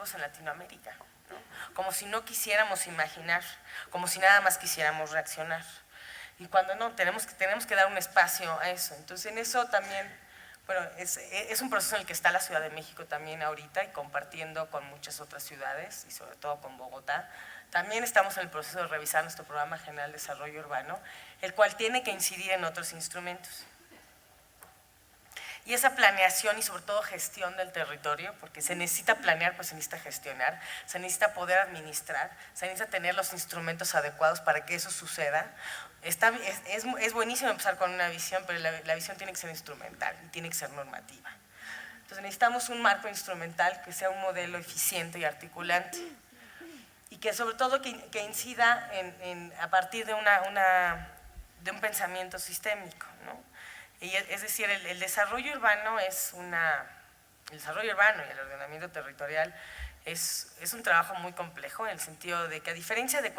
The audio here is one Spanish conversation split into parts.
vivimos en Latinoamérica, ¿no? Como si no quisiéramos imaginar, como si nada más quisiéramos reaccionar. Y cuando no, tenemos que dar un espacio a eso. Entonces en eso también, bueno, es un proceso en el que está la Ciudad de México también ahorita y compartiendo con muchas otras ciudades y sobre todo con Bogotá. También estamos en el proceso de revisar nuestro Programa General de Desarrollo Urbano, el cual tiene que incidir en otros instrumentos. Y esa planeación y sobre todo gestión del territorio, porque se necesita planear, pues se necesita gestionar, se necesita poder administrar, se necesita tener los instrumentos adecuados para que eso suceda. Es buenísimo empezar con una visión, pero la visión tiene que ser instrumental y tiene que ser normativa. Entonces necesitamos un marco instrumental que sea un modelo eficiente y articulante y que sobre todo que incida a partir de un pensamiento sistémico, ¿no? Y es decir, el desarrollo urbano el desarrollo urbano y el ordenamiento territorial es un trabajo muy complejo en el sentido de que a diferencia de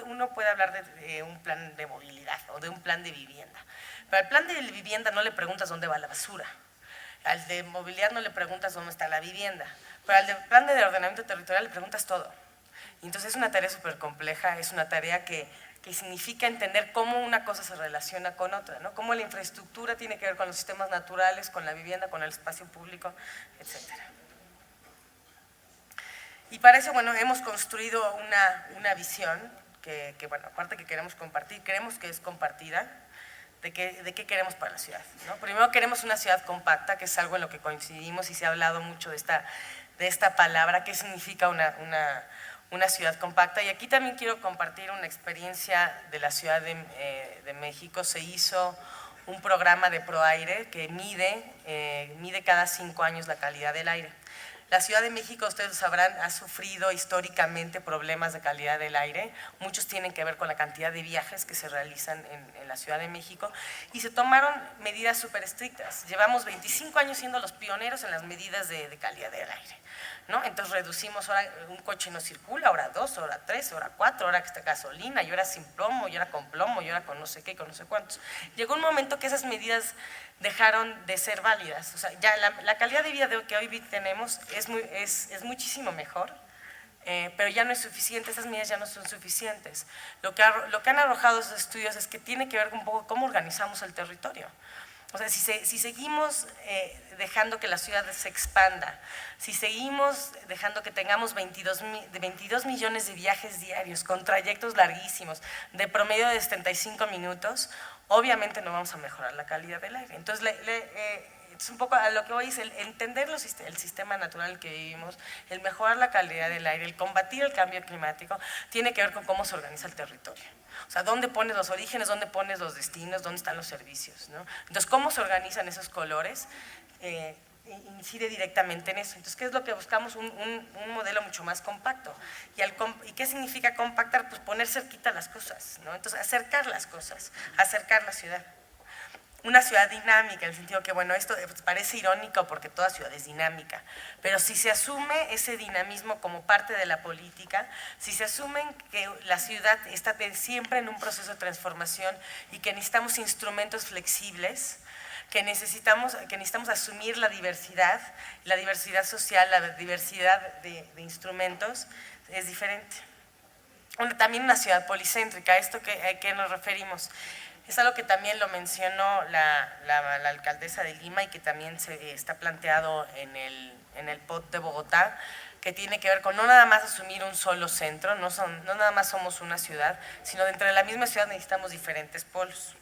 uno puede hablar de un plan de movilidad o de un plan de vivienda, pero al plan de vivienda no le preguntas dónde va la basura, al de movilidad no le preguntas dónde está la vivienda, pero al plan de ordenamiento territorial le preguntas todo. Y entonces es una tarea súper compleja, es una tarea que significa entender cómo una cosa se relaciona con otra, ¿no? Cómo la infraestructura tiene que ver con los sistemas naturales, con la vivienda, con el espacio público, etc. Y para eso, bueno, hemos construido una visión que, bueno, aparte que queremos compartir, creemos que es compartida, de qué queremos para la ciudad, ¿no? Primero queremos una ciudad compacta, que es algo en lo que coincidimos y se ha hablado mucho de esta palabra, qué significa una ciudad compacta. Y aquí también quiero compartir una experiencia de la Ciudad de México. Se hizo un programa de ProAire que mide cada 5 años la calidad del aire. La Ciudad de México, ustedes lo sabrán, ha sufrido históricamente problemas de calidad del aire. Muchos tienen que ver con la cantidad de viajes que se realizan en la Ciudad de México y se tomaron medidas súper estrictas. Llevamos 25 años siendo los pioneros en las medidas de calidad del aire, ¿no? Entonces reducimos, ahora un coche no circula, ahora 2, ahora 3, ahora 4, ahora que está gasolina, y ahora sin plomo, y ahora con plomo, y ahora con no sé qué, con no sé cuántos. Llegó un momento que esas medidas dejaron de ser válidas. O sea, ya la calidad de vida que hoy tenemos es muchísimo mejor, pero ya no es suficiente, esas medidas ya no son suficientes. Lo que han arrojado esos estudios es que tiene que ver un poco cómo organizamos el territorio. O sea, si seguimos dejando que la ciudad se expanda, si seguimos dejando que tengamos 22 millones de viajes diarios con trayectos larguísimos de promedio de 75 minutos, obviamente no vamos a mejorar la calidad del aire. Entonces, es un poco a lo que voy, es el entender el sistema natural que vivimos, el mejorar la calidad del aire, el combatir el cambio climático, tiene que ver con cómo se organiza el territorio. O sea, dónde pones los orígenes, dónde pones los destinos, dónde están los servicios, ¿no? Entonces, cómo se organizan esos colores incide directamente en eso. Entonces, ¿qué es lo que buscamos? Un modelo mucho más compacto. ¿Y qué significa compactar? Pues poner cerquita las cosas, ¿no? Entonces, acercar las cosas, acercar la ciudad. Una ciudad dinámica, en el sentido que, bueno, esto parece irónico porque toda ciudad es dinámica, pero si se asume ese dinamismo como parte de la política, si se asume que la ciudad está siempre en un proceso de transformación y que necesitamos instrumentos flexibles, que necesitamos asumir la diversidad social, la diversidad de instrumentos, es diferente. También una ciudad policéntrica, ¿a qué nos referimos? Es algo que también lo mencionó la alcaldesa de Lima y que también se está planteado en el POT de Bogotá, que tiene que ver con no nada más asumir un solo centro, no nada más somos una ciudad, sino dentro de la misma ciudad necesitamos diferentes polos.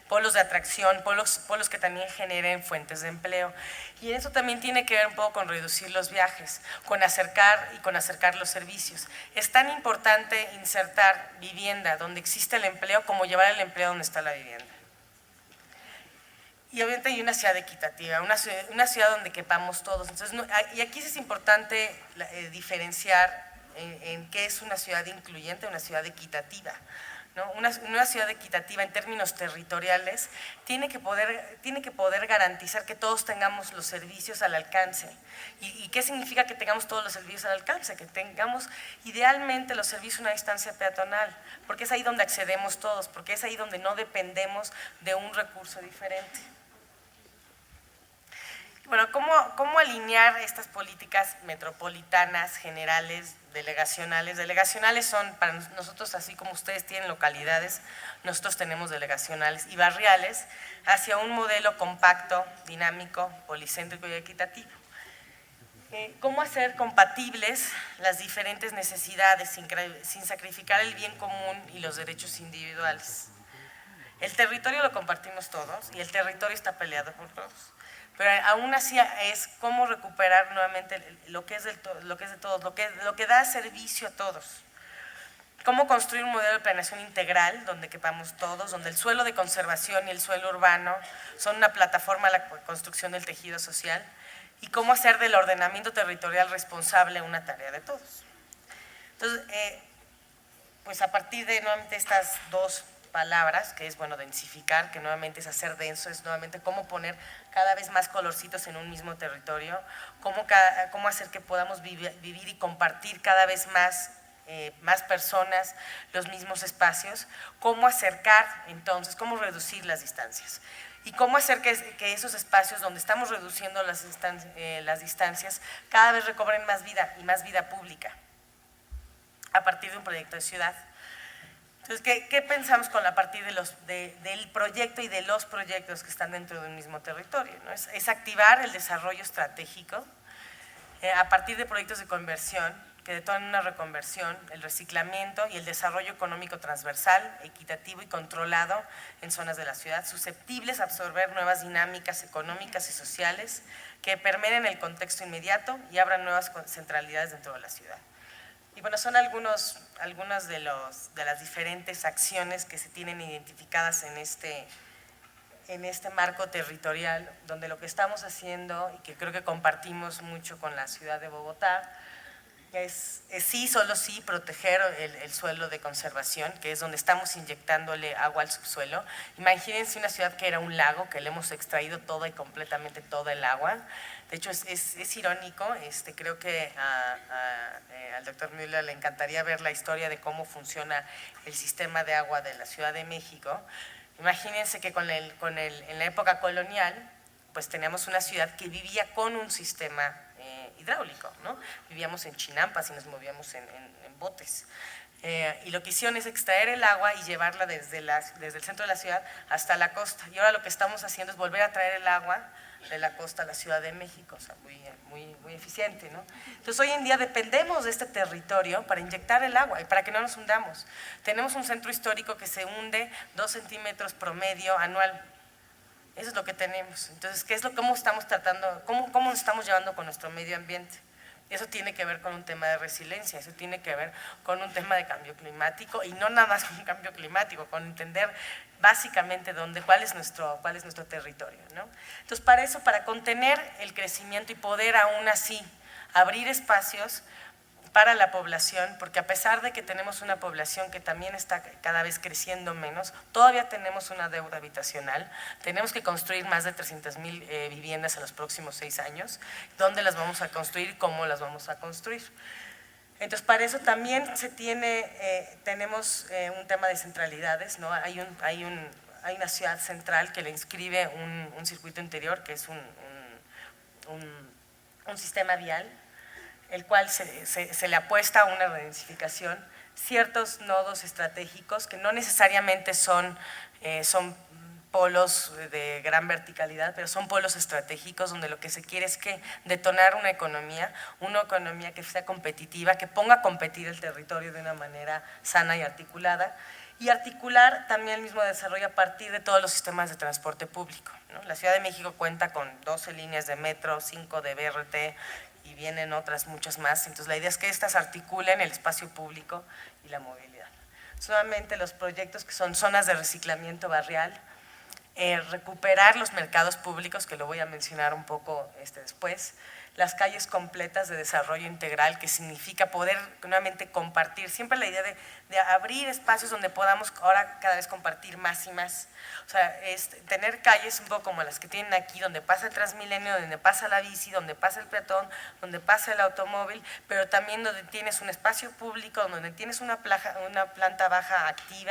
Polos de atracción, polos que también generen fuentes de empleo. Y eso también tiene que ver un poco con reducir los viajes, con acercar los servicios. Es tan importante insertar vivienda donde existe el empleo como llevar el empleo donde está la vivienda. Y obviamente hay una ciudad equitativa, una ciudad donde quepamos todos. Entonces, y aquí sí es importante diferenciar en qué es una ciudad incluyente, una ciudad equitativa, ¿no? Una ciudad equitativa en términos territoriales tiene que poder garantizar que todos tengamos los servicios al alcance. ¿Y qué significa que tengamos todos los servicios al alcance? Que tengamos idealmente los servicios a una distancia peatonal, porque es ahí donde accedemos todos, porque es ahí donde no dependemos de un recurso diferente. Bueno, ¿cómo alinear estas políticas metropolitanas, generales, delegacionales? Delegacionales son para nosotros, así como ustedes tienen localidades, nosotros tenemos delegacionales y barriales, hacia un modelo compacto, dinámico, policéntrico y equitativo. ¿Cómo hacer compatibles las diferentes necesidades sin sacrificar el bien común y los derechos individuales? El territorio lo compartimos todos y el territorio está peleado por todos. Pero aún así es cómo recuperar nuevamente lo que es de todos, lo que da servicio a todos. Cómo construir un modelo de planeación integral donde quepamos todos, donde el suelo de conservación y el suelo urbano son una plataforma a la construcción del tejido social, y cómo hacer del ordenamiento territorial responsable una tarea de todos. Entonces, pues a partir de nuevamente estas dos palabras, que es, bueno, densificar, que nuevamente es hacer denso, es nuevamente cómo poner cada vez más colorcitos en un mismo territorio, cómo hacer que podamos vivir y compartir cada vez más personas los mismos espacios, cómo acercar entonces, cómo reducir las distancias y cómo hacer que esos espacios donde estamos reduciendo las distancias cada vez recobren más vida y más vida pública a partir de un proyecto de ciudad. Entonces, ¿qué pensamos a partir del proyecto y de los proyectos que están dentro de un mismo territorio, ¿no? Es activar el desarrollo estratégico a partir de proyectos de conversión que detonan una reconversión, el reciclamiento y el desarrollo económico transversal, equitativo y controlado en zonas de la ciudad, susceptibles a absorber nuevas dinámicas económicas y sociales que permeen el contexto inmediato y abran nuevas centralidades dentro de la ciudad. Y bueno, son algunas de las diferentes acciones que se tienen identificadas en este marco territorial, donde lo que estamos haciendo, y que creo que compartimos mucho con la ciudad de Bogotá, es sí, solo sí, proteger el suelo de conservación, que es donde estamos inyectándole agua al subsuelo. Imagínense una ciudad que era un lago, que le hemos extraído toda y completamente toda el agua. De hecho, es irónico, creo que al doctor Müller le encantaría ver la historia de cómo funciona el sistema de agua de la Ciudad de México. Imagínense que en la época colonial, pues teníamos una ciudad que vivía con un sistema hidráulico, ¿no? Vivíamos en chinampas y nos movíamos en botes. Y lo que hicieron es extraer el agua y llevarla desde el centro de la ciudad hasta la costa. Y ahora lo que estamos haciendo es volver a traer el agua de la costa a la Ciudad de México, o sea, muy eficiente, ¿no? Entonces, hoy en día dependemos de este territorio para inyectar el agua y para que no nos hundamos. Tenemos un centro histórico que se hunde 2 centímetros promedio anual. Eso es lo que tenemos. Entonces, ¿cómo estamos tratando, cómo nos estamos llevando con nuestro medio ambiente? Eso tiene que ver con un tema de resiliencia, eso tiene que ver con un tema de cambio climático, y no nada más con cambio climático, con entender básicamente cuál es nuestro territorio, ¿no? Entonces, para contener el crecimiento y poder aún así abrir espacios para la población, porque a pesar de que tenemos una población que también está cada vez creciendo menos, todavía tenemos una deuda habitacional, tenemos que construir más de 300,000 viviendas en los próximos 6 años. ¿Dónde las vamos a construir? ¿Cómo las vamos a construir? Entonces, para eso también tenemos un tema de centralidades, ¿no? Hay una ciudad central que le inscribe un circuito interior, que es un sistema vial, el cual se le apuesta a una redensificación, ciertos nodos estratégicos que no necesariamente son polos de gran verticalidad, pero son polos estratégicos donde lo que se quiere es que detonar una economía que sea competitiva, que ponga a competir el territorio de una manera sana y articulada, y articular también el mismo desarrollo a partir de todos los sistemas de transporte público, ¿no? La Ciudad de México cuenta con 12 líneas de metro, 5 de BRT, y vienen otras muchas más. Entonces, la idea es que estas articulen el espacio público y la movilidad. Solamente los proyectos que son zonas de reciclamiento barrial, recuperar los mercados públicos, que lo voy a mencionar un poco después, las calles completas de desarrollo integral, que significa poder nuevamente compartir, siempre la idea de abrir espacios donde podamos ahora cada vez compartir más y más. O sea, tener calles un poco como las que tienen aquí, donde pasa el Transmilenio, donde pasa la bici, donde pasa el peatón, donde pasa el automóvil, pero también donde tienes un espacio público, donde tienes una planta baja activa,